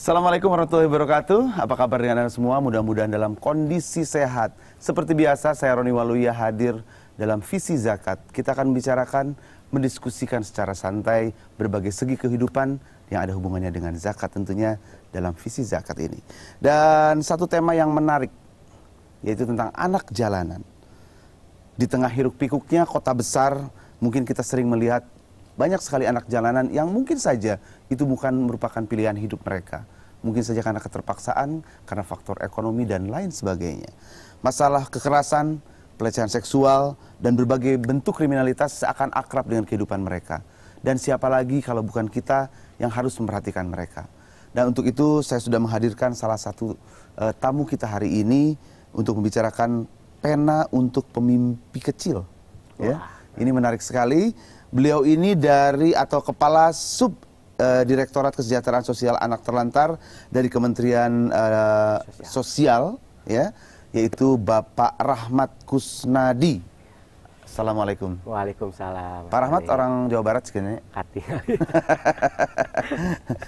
Assalamualaikum warahmatullahi wabarakatuh. Apa kabar dengan Anda semua? Mudah-mudahan dalam kondisi sehat. Seperti biasa, saya Roni Waluya hadir dalam Visi Zakat. Kita akan membicarakan, mendiskusikan secara santai berbagai segi kehidupan yang ada hubungannya dengan zakat tentunya dalam Visi Zakat ini. Dan satu tema yang menarik, yaitu tentang anak jalanan. Di tengah hiruk pikuknya kota besar, mungkin kita sering melihat banyak sekali anak jalanan yang mungkin saja itu bukan merupakan pilihan hidup mereka. Mungkin saja karena keterpaksaan, karena faktor ekonomi dan lain sebagainya. Masalah kekerasan, pelecehan seksual, dan berbagai bentuk kriminalitas seakan akrab dengan kehidupan mereka. Dan siapa lagi kalau bukan kita yang harus memperhatikan mereka. Dan untuk itu saya sudah menghadirkan salah satu tamu kita hari ini untuk membicarakan pena untuk pemimpi kecil. Ya, ini menarik sekali. Beliau ini dari atau Kepala Sub Direktorat Kesejahteraan Sosial Anak Terlantar dari Kementerian Sosial, ya, yaitu Bapak Rahmat Kusnadi. Assalamualaikum. Waalaikumsalam. Pak Rahmat orang Jawa Barat sebenarnya. Kati.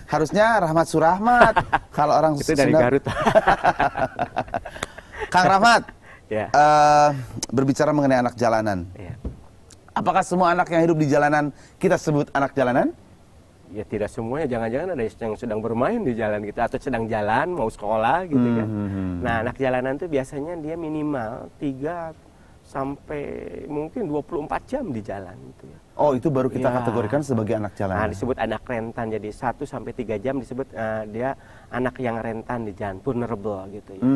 Harusnya Rahmat Surahmat. Kalau orang itu dari Garut. Kang Rahmat, ya. Berbicara mengenai anak jalanan. Ya. Apakah semua anak yang hidup di jalanan kita sebut anak jalanan? Ya tidak semuanya, jangan-jangan ada yang sedang bermain di jalan gitu atau sedang jalan mau sekolah gitu kan. Nah, anak jalanan itu biasanya dia minimal 3 sampai mungkin 24 jam di jalan gitu ya. Oh, itu baru kita kategorikan sebagai anak jalanan. Nah, disebut anak rentan. Jadi 1 sampai 3 jam disebut dia anak yang rentan di jalan, vulnerable gitu ya.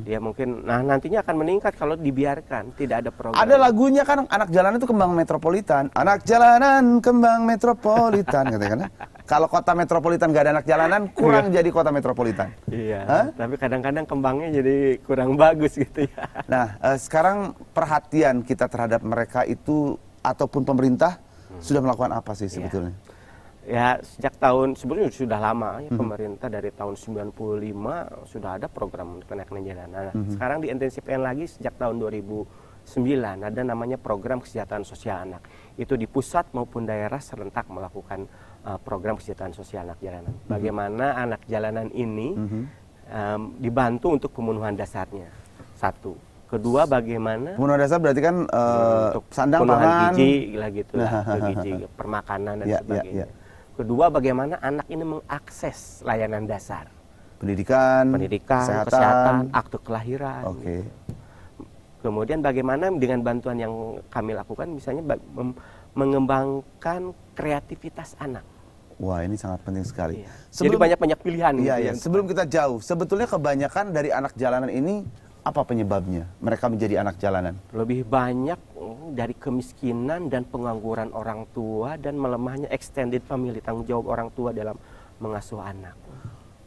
Dia mungkin nantinya akan meningkat kalau dibiarkan, tidak ada program. Ada lagunya kan, anak jalanan itu kembang metropolitan. Anak jalanan kembang metropolitan katanya kan. Kalau kota metropolitan gak ada anak jalanan, kurang jadi kota metropolitan. Iya, tapi kadang-kadang kembangnya jadi kurang bagus gitu ya. Nah, sekarang perhatian kita terhadap mereka itu ataupun pemerintah sudah melakukan apa sih sebetulnya? Ya, sejak tahun sebelumnya sudah lama ya, pemerintah dari tahun 95 sudah ada program untuk anak jalanan. Sekarang diintensifkan lagi sejak tahun 2009 ada namanya program kesejahteraan sosial anak. Itu di pusat maupun daerah serentak melakukan program kesejahteraan sosial anak jalanan. Bagaimana anak jalanan ini dibantu untuk pemenuhan dasarnya. 1. Kedua, bagaimana pemenuhan dasar berarti kan untuk sandang, pemenuhan pangan, gizi lah gitu lah, gizi, permakanan dan sebagainya. Kedua, bagaimana anak ini mengakses layanan dasar, pendidikan, kesehatan, akte kelahiran. Gitu. Kemudian bagaimana dengan bantuan yang kami lakukan, misalnya mengembangkan kreativitas anak. Wah, ini sangat penting sekali. Iya. Jadi banyak pilihan. Iya, gitu iya. Sebelum kita jauh, sebetulnya kebanyakan dari anak jalanan ini apa penyebabnya? Mereka menjadi anak jalanan. Lebih banyak dari kemiskinan dan pengangguran orang tua dan melemahnya extended family, tanggung jawab orang tua dalam mengasuh anak.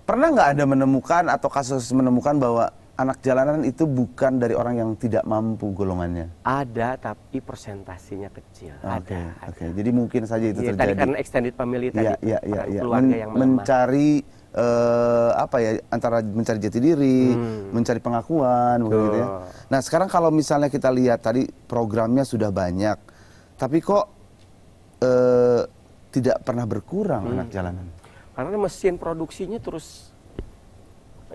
Pernah nggak Anda menemukan atau kasus menemukan bahwa anak jalanan itu bukan dari orang yang tidak mampu golongannya? Ada, tapi persentasinya kecil. Oke. Jadi mungkin saja itu terjadi. Tadi karena extended family tadi, keluarga yang melemah. Mencari antara mencari jati diri, mencari pengakuan, begitu ya. Nah, sekarang kalau misalnya kita lihat tadi programnya sudah banyak, tapi kok tidak pernah berkurang anak jalanan? Karena mesin produksinya terus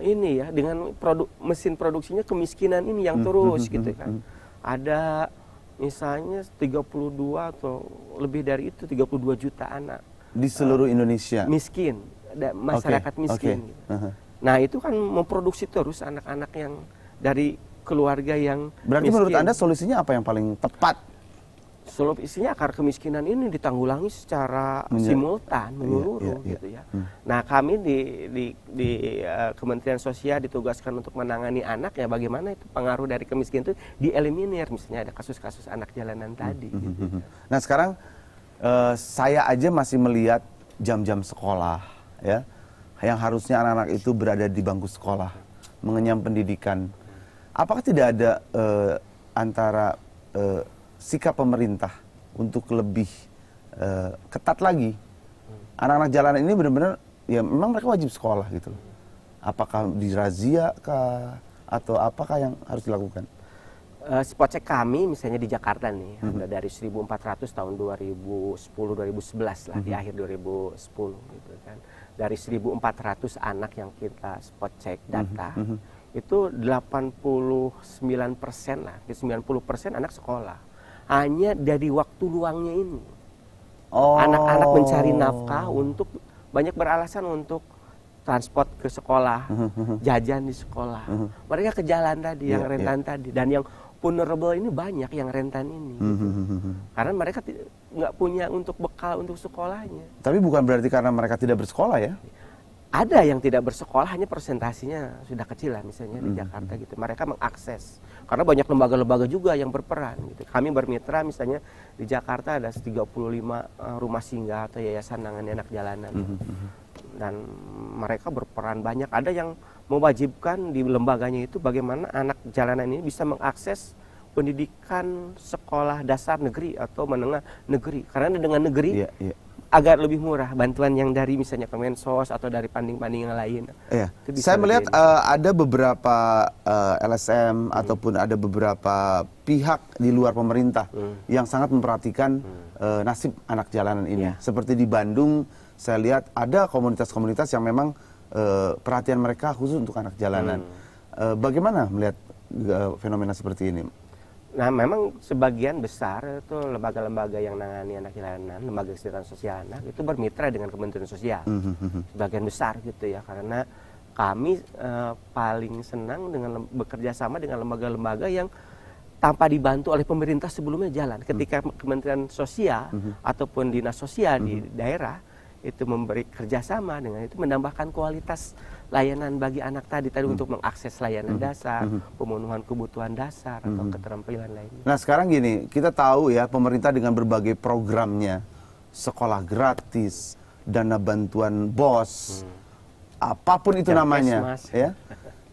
ini ya, dengan mesin produksinya kemiskinan ini yang terus gitu kan. Ada misalnya 32 atau lebih dari itu 32 juta anak di seluruh Indonesia miskin. Masyarakat miskin. Nah, itu kan memproduksi terus anak-anak yang dari keluarga yang berarti miskin. Menurut Anda solusinya apa yang paling tepat? Solusinya akar kemiskinan ini ditanggulangi secara simultan, menyeluruh gitu ya. Nah, kami di Kementerian Sosial ditugaskan untuk menangani anak ya, bagaimana itu pengaruh dari kemiskinan itu dieliminir, misalnya ada kasus-kasus anak jalanan tadi. Gitu. Nah, sekarang saya aja masih melihat jam-jam sekolah, ya, yang harusnya anak-anak itu berada di bangku sekolah, mengenyam pendidikan. Apakah tidak ada antara sikap pemerintah untuk lebih ketat lagi? Anak-anak jalanan ini benar-benar, ya memang mereka wajib sekolah gitu. Apakah dirazia kah? Atau apakah yang harus dilakukan? Spot check kami misalnya di Jakarta nih, ada dari 1.400 tahun 2010-2011 lah, di akhir 2010 gitu kan. dari 1.400 anak yang kita spot check data, itu 89% lah, 90% anak sekolah. Hanya dari waktu luangnya ini. Anak-anak mencari nafkah untuk banyak beralasan untuk transport ke sekolah, jajan di sekolah. Mereka ke jalan tadi, yang rentan tadi. Dan yang vulnerable ini banyak yang rentan ini. Gitu. Karena mereka nggak punya untuk bekal untuk sekolahnya. Tapi bukan berarti karena mereka tidak bersekolah ya? Ada yang tidak bersekolah, hanya persentasinya sudah kecil lah, misalnya di Jakarta gitu. Mereka mengakses. Karena banyak lembaga-lembaga juga yang berperan gitu. Kami bermitra misalnya di Jakarta ada 35 rumah singgah atau yayasan nangani anak jalanan. Dan mereka berperan banyak. Ada yang mewajibkan di lembaganya itu bagaimana anak jalanan ini bisa mengakses pendidikan sekolah dasar negeri atau menengah negeri. Karena dengan negeri agar lebih murah bantuan yang dari misalnya Kemensos atau dari panding-panding yang lain. Saya melihat ada beberapa LSM ataupun ada beberapa pihak di luar pemerintah yang sangat memperhatikan nasib anak jalanan ini. Seperti di Bandung, saya lihat ada komunitas-komunitas yang memang perhatian mereka khusus untuk anak jalanan. Bagaimana melihat fenomena seperti ini? Nah, memang sebagian besar itu lembaga-lembaga yang nangani anak jalanan, lembaga kesejahteraan sosial anak itu bermitra dengan Kementerian Sosial. Sebagian besar gitu ya, karena kami paling senang dengan bekerja sama dengan lembaga-lembaga yang tanpa dibantu oleh pemerintah sebelumnya jalan. Ketika Kementerian Sosial ataupun Dinas Sosial di daerah itu memberi kerjasama dengan itu, menambahkan kualitas layanan bagi anak tadi untuk mengakses layanan dasar, pemenuhan kebutuhan dasar atau keterampilan lainnya. Nah sekarang gini, kita tahu ya pemerintah dengan berbagai programnya, sekolah gratis, dana bantuan BOS, apapun itu namanya, ya.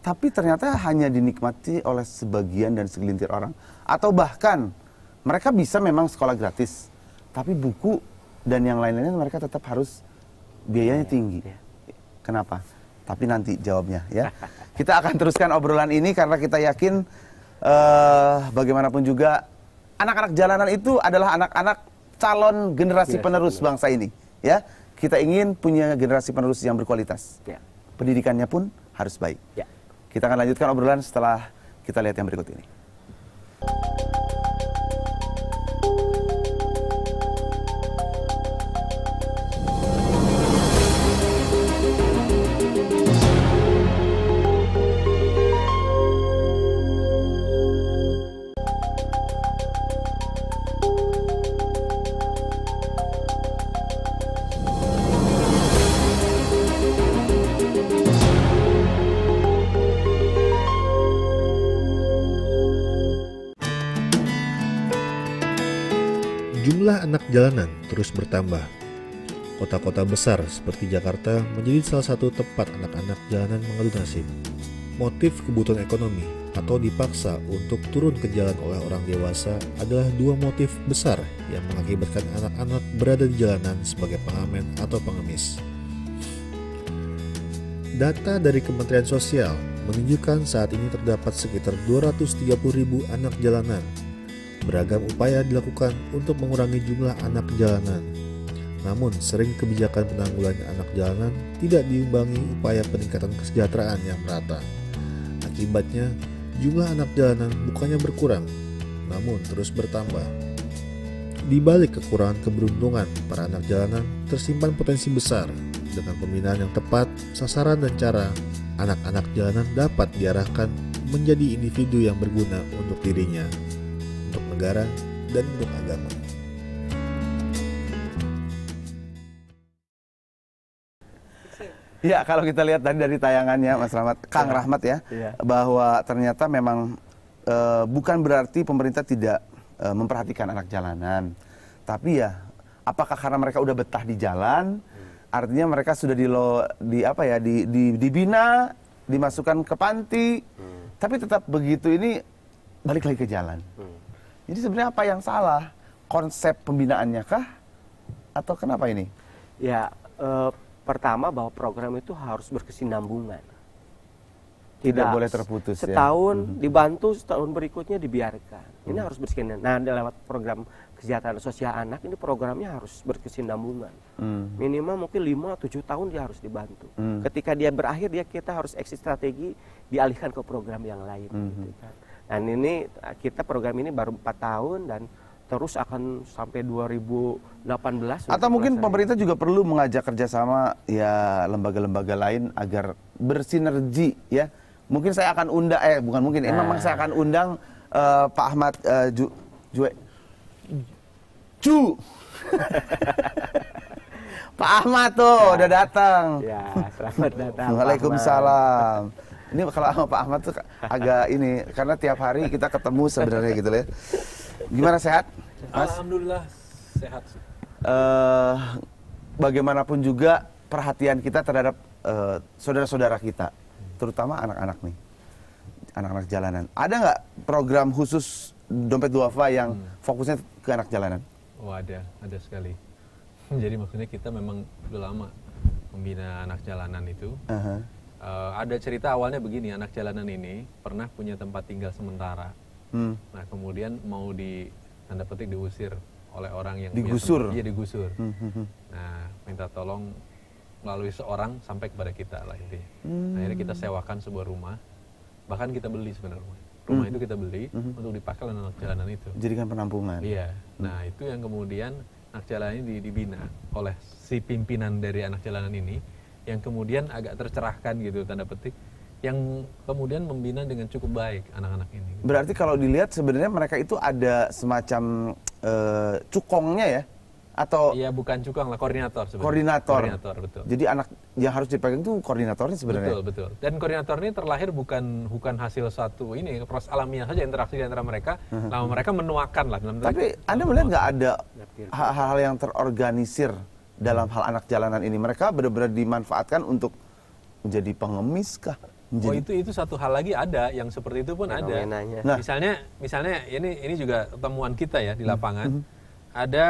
Tapi ternyata hanya dinikmati oleh sebagian dan segelintir orang, atau bahkan mereka bisa memang sekolah gratis, tapi buku dan yang lain-lainnya mereka tetap harus biayanya tinggi. Kenapa? Tapi nanti jawabnya ya. Kita akan teruskan obrolan ini karena kita yakin bagaimanapun juga anak-anak jalanan itu adalah anak-anak calon generasi penerus bangsa ini. Ya, kita ingin punya generasi penerus yang berkualitas. Pendidikannya pun harus baik. Kita akan lanjutkan obrolan setelah kita lihat yang berikut ini. Jumlah anak jalanan terus bertambah. Kota-kota besar seperti Jakarta menjadi salah satu tempat anak-anak jalanan mengadu nasib. Motif kebutuhan ekonomi atau dipaksa untuk turun ke jalan oleh orang dewasa adalah dua motif besar yang mengakibatkan anak-anak berada di jalanan sebagai pengamen atau pengemis. Data dari Kementerian Sosial menunjukkan saat ini terdapat sekitar 230.000 anak jalanan. Beragam upaya dilakukan untuk mengurangi jumlah anak jalanan. Namun, sering kebijakan penanggulangan anak jalanan tidak diimbangi upaya peningkatan kesejahteraan yang merata. Akibatnya, jumlah anak jalanan bukannya berkurang, namun terus bertambah. Di balik kekurangan keberuntungan para anak jalanan, tersimpan potensi besar. Dengan pembinaan yang tepat, sasaran dan cara, anak-anak jalanan dapat diarahkan menjadi individu yang berguna untuk dirinya, untuk negara, dan untuk agama. Ya, kalau kita lihat tadi dari tayangannya Mas Rahmat, Kang Rahmat ya, bahwa ternyata memang bukan berarti pemerintah tidak memperhatikan anak jalanan. Tapi ya, apakah karena mereka udah betah di jalan, artinya mereka sudah dibina, dimasukkan ke panti, tapi tetap begitu ini balik lagi ke jalan. Jadi sebenarnya apa yang salah? Konsep pembinaannya kah? Atau kenapa ini? Ya, pertama bahwa program itu harus berkesinambungan. Tidak boleh terputus ya. Setahun dibantu, setahun berikutnya dibiarkan. Ini harus berkesinambungan. Nah, lewat program kesejahteraan sosial anak ini programnya harus berkesinambungan. Minimal mungkin 5-7 tahun dia harus dibantu. Ketika dia berakhir kita harus exit strategi dialihkan ke program yang lain. Gitu kan. Dan ini kita program ini baru 4 tahun dan terus akan sampai 2018. Atau mungkin pemerintah juga perlu mengajak kerjasama ya lembaga-lembaga lain agar bersinergi ya. Mungkin saya akan undang, memang saya akan undang Pak Ahmad Pak Ahmad tuh udah datang. Ya, selamat datang. Waalaikumsalam. Ini kalau sama Pak Ahmad tuh agak ini karena tiap hari kita ketemu sebenarnya gitu ya. Gimana, sehat, Mas? Alhamdulillah sehat. Bagaimanapun juga perhatian kita terhadap saudara-saudara kita, terutama anak-anak nih, anak-anak jalanan. Ada nggak program khusus Dompet Duafa yang fokusnya ke anak jalanan? Oh, ada sekali. Jadi maksudnya kita memang sudah lama membina anak jalanan itu. Ada cerita awalnya begini, anak jalanan ini pernah punya tempat tinggal sementara. Nah, kemudian mau tanda petik diusir oleh orang yang digusur. Iya, digusur. Nah, minta tolong melalui seorang sampai kepada kita lah intinya. Akhirnya kita sewakan sebuah rumah, bahkan kita beli sebenarnya rumah itu kita beli untuk dipakai oleh anak jalanan itu. Jadikan penampungan. Iya. Nah, itu yang kemudian anak jalanan ini dibina oleh si pimpinan dari anak jalanan ini, yang kemudian agak tercerahkan gitu tanda petik, yang kemudian membina dengan cukup baik anak-anak ini. Berarti kalau dilihat sebenarnya mereka itu ada semacam cukongnya ya? Atau iya, bukan cukong lah, koordinator sebenarnya. Koordinator, betul. Jadi anak yang harus dipegang itu koordinatornya sebenarnya. Betul. Dan koordinator ini terlahir bukan hasil satu ini proses alamiah saja, interaksi di antara mereka. Lalu mereka menuakan lah. Tapi Anda melihat nggak ada hal-hal yang terorganisir dalam hal anak jalanan ini? Mereka benar-benar dimanfaatkan untuk menjadi pengemis kah? Oh, itu satu hal lagi ada yang seperti itu pun ada. Nah, misalnya ini juga temuan kita ya di lapangan. Ada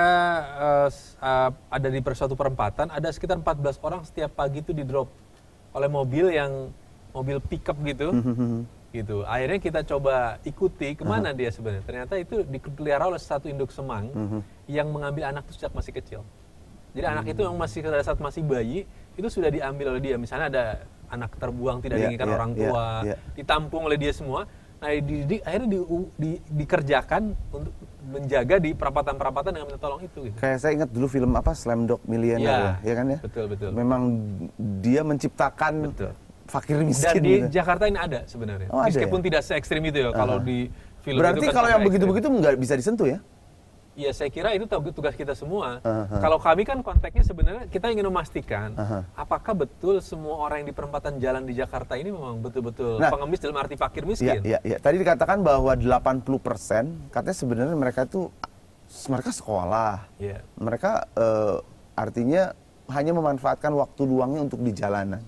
di suatu perempatan ada sekitar 14 orang setiap pagi itu di drop oleh mobil pickup gitu. Gitu. Akhirnya kita coba ikuti kemana dia sebenarnya. Ternyata itu dipelihara oleh satu induk semang yang mengambil anak itu sejak masih kecil. Jadi anak itu yang pada saat masih bayi itu sudah diambil oleh dia. Misalnya ada anak terbuang tidak diinginkan orang tua, ditampung oleh dia semua. Nah, akhirnya dikerjakan untuk menjaga di perapatan-perapatan dengan minta tolong itu. Gitu. Kayak saya ingat dulu film Slumdog Millionaire ya kan ya? Betul. Memang dia menciptakan fakir miskin. Dan di Jakarta ini ada sebenarnya. Meskipun tidak se ekstrim itu ya kalau di film. Berarti itu kan kalau yang begitu-begitu nggak bisa disentuh ya? Ya, saya kira itu tugas kita semua. Kalau kami kan konteksnya sebenarnya kita ingin memastikan apakah betul semua orang yang di perempatan jalan di Jakarta ini memang betul-betul pengemis dalam arti fakir miskin. Iya. Tadi dikatakan bahwa 80% katanya sebenarnya mereka sekolah. Yeah. Mereka artinya hanya memanfaatkan waktu luangnya untuk di jalanan.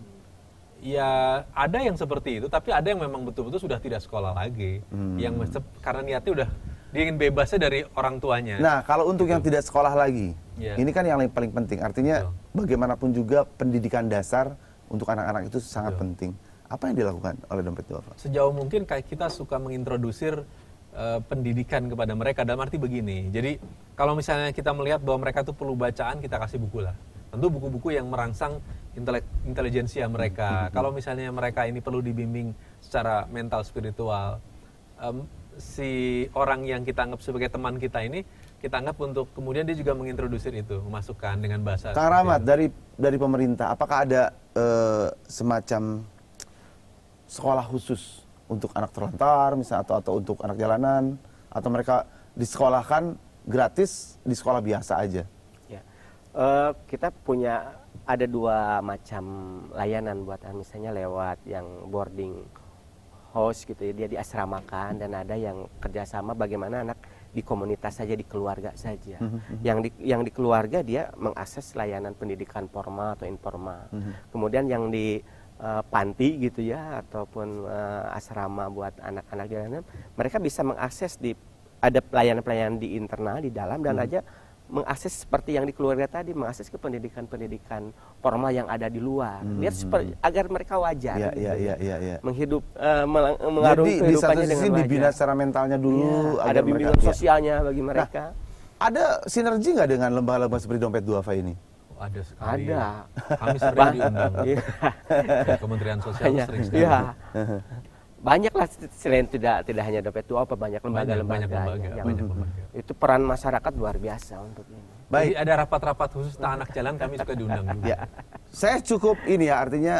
Ya, ada yang seperti itu, tapi ada yang memang betul-betul sudah tidak sekolah lagi. Yang karena niatnya udah dia ingin bebasnya dari orang tuanya. Nah, kalau untuk yang tidak sekolah lagi, ini kan yang paling penting. Artinya bagaimanapun juga pendidikan dasar untuk anak-anak itu sangat penting. Apa yang dilakukan oleh Dompet Duafa? Sejauh mungkin kayak kita suka mengintrodusir pendidikan kepada mereka dalam arti begini. Jadi kalau misalnya kita melihat bahwa mereka itu perlu bacaan, kita kasih buku lah. Tentu buku-buku yang merangsang intelijensia mereka. Kalau misalnya mereka ini perlu dibimbing secara mental spiritual, si orang yang kita anggap sebagai teman kita ini kita anggap untuk kemudian dia juga mengintrodusir itu, memasukkan dengan bahasa. Kang Rahmat, dari pemerintah apakah ada semacam sekolah khusus untuk anak terlantar misalnya atau untuk anak jalanan, atau mereka disekolahkan gratis di sekolah biasa aja? Ya. Kita ada 2 macam layanan buat misalnya lewat yang boarding host gitu ya, dia diasramakan, dan ada yang kerjasama bagaimana anak di komunitas saja, di keluarga saja. Yang di keluarga dia mengakses layanan pendidikan formal atau informal. Kemudian yang di panti gitu ya, ataupun asrama buat anak-anak jalanan, mereka bisa mengakses ada pelayanan-pelayanan di internal di dalam, dan mengakses seperti yang di keluarga tadi, mengakses ke pendidikan-pendidikan formal yang ada di luar, biar agar mereka wajar, mengarungi kehidupannya dengan wajar. Dibina secara mentalnya dulu, ada bimbingan sosialnya bagi mereka. Nah, ada sinergi nggak dengan lembaga-lembaga seperti Dompet Duafa ini? Ada sekali. Ada. Kami sering diundang. Kementerian Sosial sering sekali. Banyak lah, selain tidak hanya Dompet Duafa, banyak lembaga-lembaga. Itu peran masyarakat luar biasa untuk ini. Baik. Jadi ada rapat-rapat khusus tentang anak jalan, kami suka diundang. Ya. Saya cukup ini ya, artinya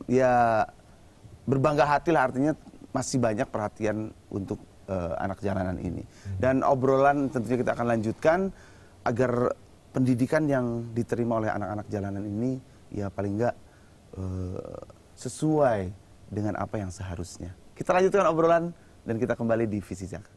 ya berbangga hati lah, artinya masih banyak perhatian untuk anak jalanan ini. Dan obrolan tentunya kita akan lanjutkan agar pendidikan yang diterima oleh anak-anak jalanan ini ya paling enggak sesuai dengan apa yang seharusnya. Kita lanjutkan obrolan dan kita kembali di Visi Zakat.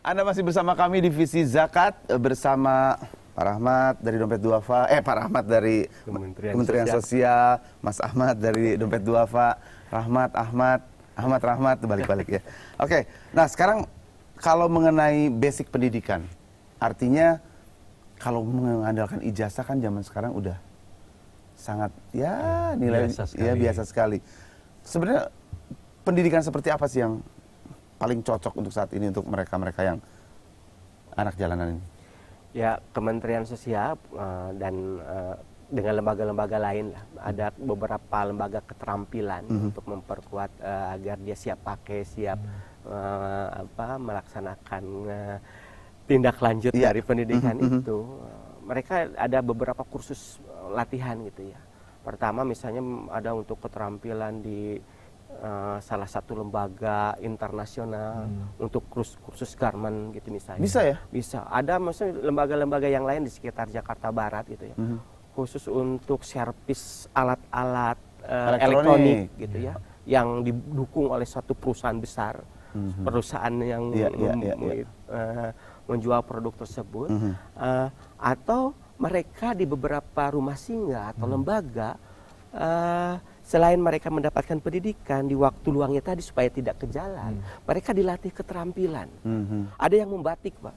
Anda masih bersama kami di Visi Zakat bersama Pak Rahmat dari Dompet Duafa, Pak Rahmat dari Kementerian Sosial, Mas Ahmad dari Dompet Duafa, Rahmat, balik-balik ya. Oke, nah sekarang kalau mengenai basic pendidikan, artinya kalau mengandalkan ijazah kan zaman sekarang udah sangat ya nilai biasa sekali. Sebenarnya pendidikan seperti apa sih yang paling cocok untuk saat ini untuk mereka-mereka yang anak jalanan ini? Ya, Kementerian Sosial dan dengan lembaga-lembaga lain lah. Ada beberapa lembaga keterampilan untuk memperkuat agar dia siap pakai, siap melaksanakan tindak lanjut dari pendidikan itu. Mereka ada beberapa kursus latihan gitu ya. Pertama misalnya ada untuk keterampilan di salah satu lembaga internasional untuk kursus garment gitu misalnya. Bisa ya? Bisa. Ada maksudnya lembaga-lembaga yang lain di sekitar Jakarta Barat gitu ya. Khusus untuk servis alat-alat elektronik gitu ya, yang didukung oleh suatu perusahaan besar, perusahaan yang menjual produk tersebut, atau mereka di beberapa rumah singgah atau lembaga. Selain mereka mendapatkan pendidikan di waktu luangnya tadi supaya tidak ke jalan, mereka dilatih keterampilan. Ada yang membatik, Pak.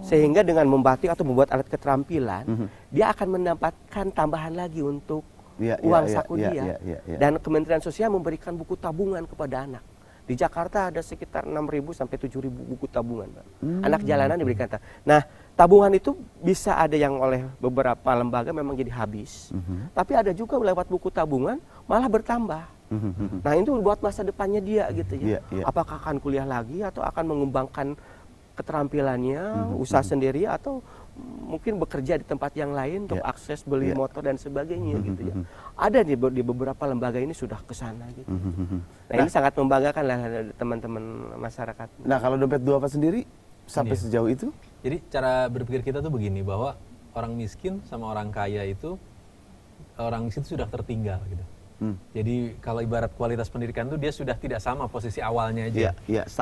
Sehingga dengan membatik atau membuat alat keterampilan, dia akan mendapatkan tambahan lagi untuk uang saku dia. Dan Kementerian Sosial memberikan buku tabungan kepada anak. Di Jakarta ada sekitar 6.000 sampai 7.000 buku tabungan, Pak. Anak jalanan diberikan. Nah, tabungan itu bisa ada yang oleh beberapa lembaga memang jadi habis. Tapi ada juga lewat buku tabungan malah bertambah. Nah, itu buat masa depannya dia gitu ya. Apakah akan kuliah lagi atau akan mengembangkan keterampilannya, usaha sendiri, atau mungkin bekerja di tempat yang lain untuk akses beli motor dan sebagainya gitu ya. Ada di beberapa lembaga ini sudah ke sana gitu. Nah, ini sangat membanggakan lah teman-teman masyarakat. Nah, kalau Dompet Duafa sendiri sampai sejauh itu? Jadi cara berpikir kita tuh begini, bahwa orang miskin sama orang kaya itu, orang miskin sudah tertinggal gitu. Jadi kalau ibarat kualitas pendidikan itu dia sudah tidak sama posisi awalnya aja.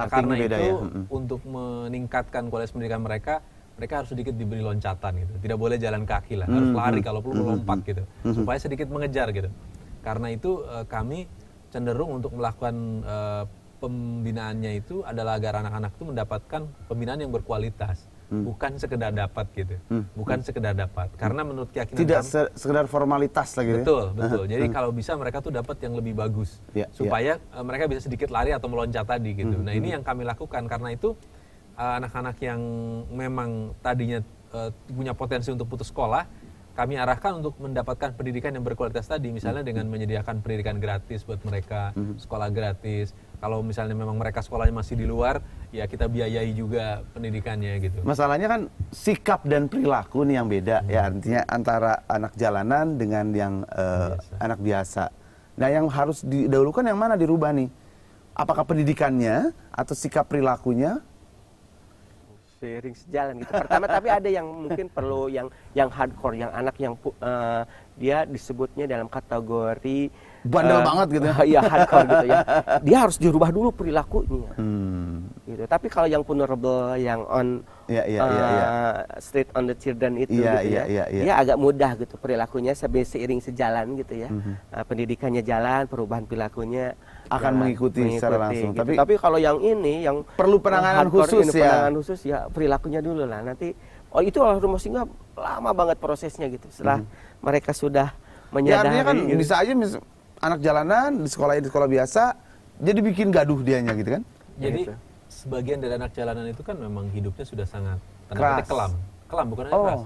Karena beda itu untuk meningkatkan kualitas pendidikan mereka harus sedikit diberi loncatan gitu. Tidak boleh jalan kaki lah, harus lari kalau perlu melompat gitu. Supaya sedikit mengejar gitu. Karena itu kami cenderung untuk melakukan pembinaannya itu adalah agar anak-anak itu mendapatkan pembinaan yang berkualitas. Bukan sekedar dapat gitu, bukan sekedar dapat. Karena menurut keyakinan tidak sekedar formalitas lagi. Betul. Jadi kalau bisa mereka tuh dapat yang lebih bagus, supaya mereka bisa sedikit lari atau meloncat tadi gitu. Nah, ini yang kami lakukan. Karena itu anak-anak yang memang tadinya punya potensi untuk putus sekolah, kami arahkan untuk mendapatkan pendidikan yang berkualitas tadi, misalnya dengan menyediakan pendidikan gratis buat mereka, sekolah gratis. Kalau misalnya memang mereka sekolahnya masih di luar, ya kita biayai juga pendidikannya gitu. Masalahnya kan sikap dan perilaku nih yang beda ya, artinya antara anak jalanan dengan yang anak biasa. Nah, yang harus didahulukan yang mana dirubah nih? Apakah pendidikannya atau sikap perilakunya? seiring sejalan gitu. Pertama tapi ada yang mungkin perlu yang hardcore, yang anak yang dia disebutnya dalam kategori bandel banget gitu ya. Iya, hardcore gitu ya. Dia harus dirubah dulu perilakunya. Gitu. Tapi kalau yang vulnerable, yang on street on the children itu gitu ya. Dia agak mudah gitu perilakunya seiring sejalan gitu ya. Pendidikannya jalan, perubahan perilakunya akan mengikuti secara langsung. Gitu. Tapi kalau yang ini yang perlu penanganan khusus ya. Penanganan khusus ya, perilakunya dulu lah. Nanti itu rumah singgah lama banget prosesnya gitu. Setelah mereka sudah menyadari. Ya, artinya kan gitu. bisa aja anak jalanan di sekolah biasa jadi bikin gaduh dianya gitu kan. Jadi sebagian dari anak jalanan itu kan memang hidupnya sudah sangat keras. Kelam bukan hanya keras.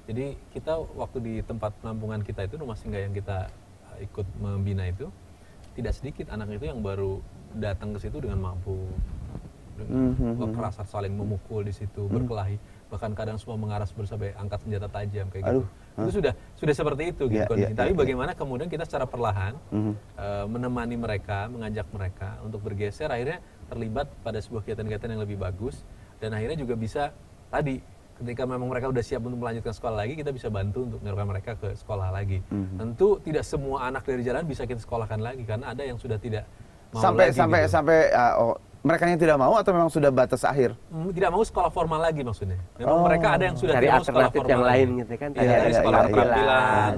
Jadi kita waktu di tempat penampungan kita itu, rumah singgah yang kita ikut membina itu, tidak sedikit anak itu yang baru datang ke situ dengan mabuk, dengan kekerasan, saling memukul di situ, berkelahi, bahkan kadang semua mengaras sampai angkat senjata tajam kayak gitu. Itu sudah seperti itu gitu kondisi. Tapi bagaimana kemudian kita secara perlahan menemani mereka, mengajak mereka untuk bergeser, akhirnya terlibat pada sebuah kegiatan-kegiatan yang lebih bagus, dan akhirnya juga bisa tadi ketika memang mereka udah siap untuk melanjutkan sekolah lagi, kita bisa bantu untuk menyerahkan mereka ke sekolah lagi. Tentu tidak semua anak dari jalan bisa kita sekolahkan lagi, karena ada yang sudah tidak mau sampai mereka yang tidak mau atau memang sudah batas akhir? Tidak mau sekolah formal lagi maksudnya. Memang mereka ada yang sudah dari tidak mau sekolah alternatif formal yang lain gitu kan. Dari sekolah keterampilan,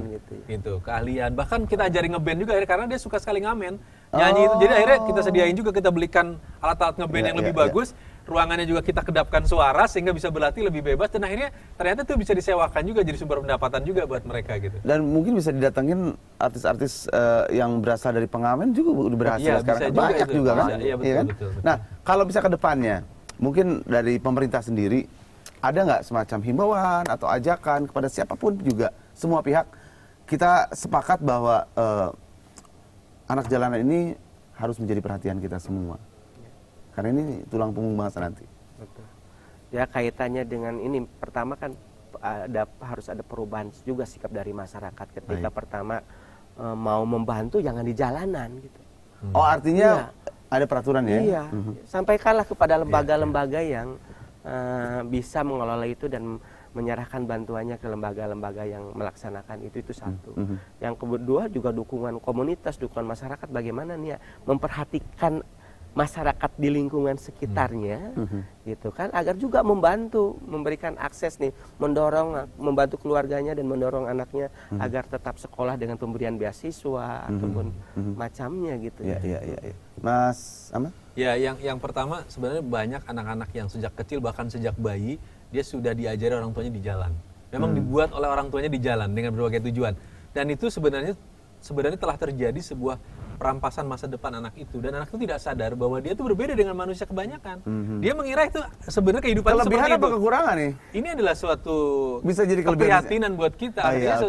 gitu. Keahlian. Bahkan kita ajarin ngeband juga karena dia suka sekali ngamen. Nyanyi itu. Jadi akhirnya kita sediain juga, kita belikan alat-alat ngeband yang lebih bagus. Ruangannya juga kita kedapkan suara sehingga bisa berlatih lebih bebas, dan akhirnya ternyata itu bisa disewakan juga jadi sumber pendapatan juga buat mereka gitu. Dan mungkin bisa didatengin artis-artis yang berasal dari pengamen juga berhasil sekarang. Banyak juga kan? Iya, betul. Nah, kalau bisa ke depannya, mungkin dari pemerintah sendiri ada nggak semacam himbauan atau ajakan kepada siapapun juga, semua pihak, kita sepakat bahwa anak jalanan ini harus menjadi perhatian kita semua. Karena ini tulang punggung bangsa nanti. Betul. Ya, kaitannya dengan ini, pertama kan harus ada perubahan juga sikap dari masyarakat ketika pertama mau membantu jangan di jalanan gitu. Oh, artinya ada peraturan ya? Iya. Sampaikanlah kepada lembaga-lembaga yang bisa mengelola itu dan menyerahkan bantuannya ke lembaga-lembaga yang melaksanakan itu satu. Yang kedua juga dukungan komunitas, dukungan masyarakat, bagaimana nih ya memperhatikan masyarakat di lingkungan sekitarnya, gitu kan, agar juga memberikan akses nih, membantu keluarganya dan mendorong anaknya agar tetap sekolah dengan pemberian beasiswa ataupun macamnya gitu. Iya. Mas Ahmad? Ya, yang pertama sebenarnya banyak anak-anak yang sejak kecil, bahkan sejak bayi, dia sudah diajari orang tuanya di jalan. Memang dibuat oleh orang tuanya di jalan dengan berbagai tujuan. Dan itu sebenarnya telah terjadi sebuah perampasan masa depan anak itu, dan anak itu tidak sadar bahwa dia itu berbeda dengan manusia kebanyakan. Dia mengira itu sebenarnya kehidupan seperti itu. Kelebihan apa kekurangan nih? Ini adalah suatu bisa jadi keprihatinan buat kita. Artinya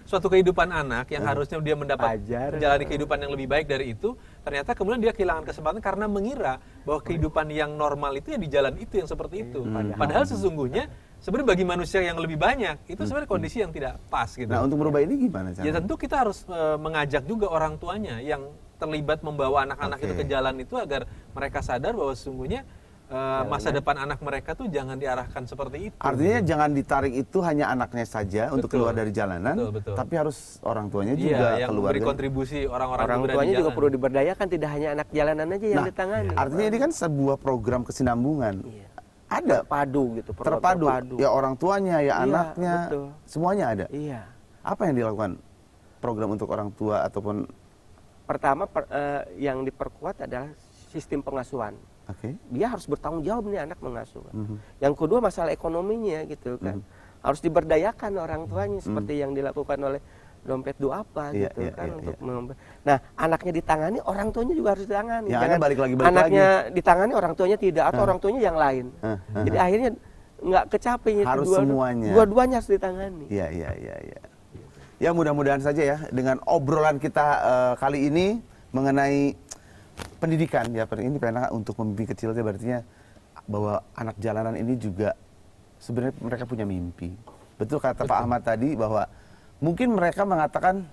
suatu kehidupan anak yang harusnya dia mendapat menjalani kehidupan yang lebih baik dari itu, ternyata kemudian dia kehilangan kesempatan karena mengira bahwa kehidupan yang normal itu ya di jalan itu yang seperti itu. Padahal sesungguhnya sebenarnya bagi manusia yang lebih banyak itu sebenarnya kondisi yang tidak pas gitu. Nah, untuk merubah ini gimana caranya? Ya tentu kita harus mengajak juga orang tuanya yang terlibat membawa anak-anak itu ke jalan itu, agar mereka sadar bahwa sesungguhnya masa depan anak mereka tuh jangan diarahkan seperti itu. Artinya jangan ditarik itu hanya anaknya saja untuk keluar dari jalanan, tapi harus orang tuanya juga yang keluar. Beri kontribusi orang-orang tuanya juga perlu diberdayakan, tidak hanya anak jalanan aja yang ditangani. Artinya ini kan sebuah program kesinambungan. Ada terpadu gitu, terpadu. Ya orang tuanya, ya anaknya, semuanya ada. Iya. Apa yang dilakukan program untuk orang tua ataupun? Pertama yang diperkuat adalah sistem pengasuhan. Dia harus bertanggung jawab nih anak mengasuh. Yang kedua masalah ekonominya gitu kan. Harus diberdayakan orang tuanya seperti yang dilakukan oleh dompet duafa gitu kan untuk nah, anaknya ditangani, orang tuanya juga harus ditangani. Jangan balik lagi anaknya ditangani, orang tuanya tidak, atau orang tuanya yang lain. Jadi akhirnya nggak kecapai harus semuanya. Dua-duanya harus ditangani. Iya. Ya mudah-mudahan saja ya dengan obrolan kita kali ini mengenai pendidikan ya, ini pengen untuk mimpi kecil itu berarti bahwa anak jalanan ini juga sebenarnya mereka punya mimpi. Betul kata Pak Ahmad tadi bahwa mungkin mereka mengatakan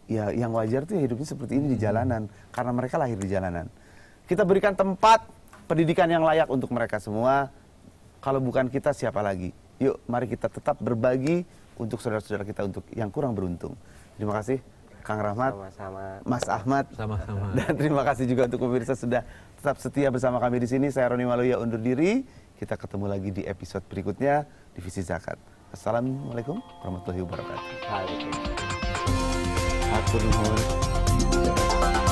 ya yang wajar tuh hidupnya seperti ini di jalanan karena mereka lahir di jalanan. Kita berikan tempat pendidikan yang layak untuk mereka semua. Kalau bukan kita siapa lagi? Yuk, mari kita tetap berbagi untuk saudara-saudara kita untuk yang kurang beruntung. Terima kasih Kang Rahmat, Sama-sama. Mas Ahmad, Sama-sama. dan terima kasih juga untuk pemirsa sudah tetap setia bersama kami di sini. Saya Roni Waluya undur diri. Kita ketemu lagi di episode berikutnya di Visi Zakat. Assalamualaikum warahmatullahi wabarakatuh. Waalaikumsalam. Atur nuhun.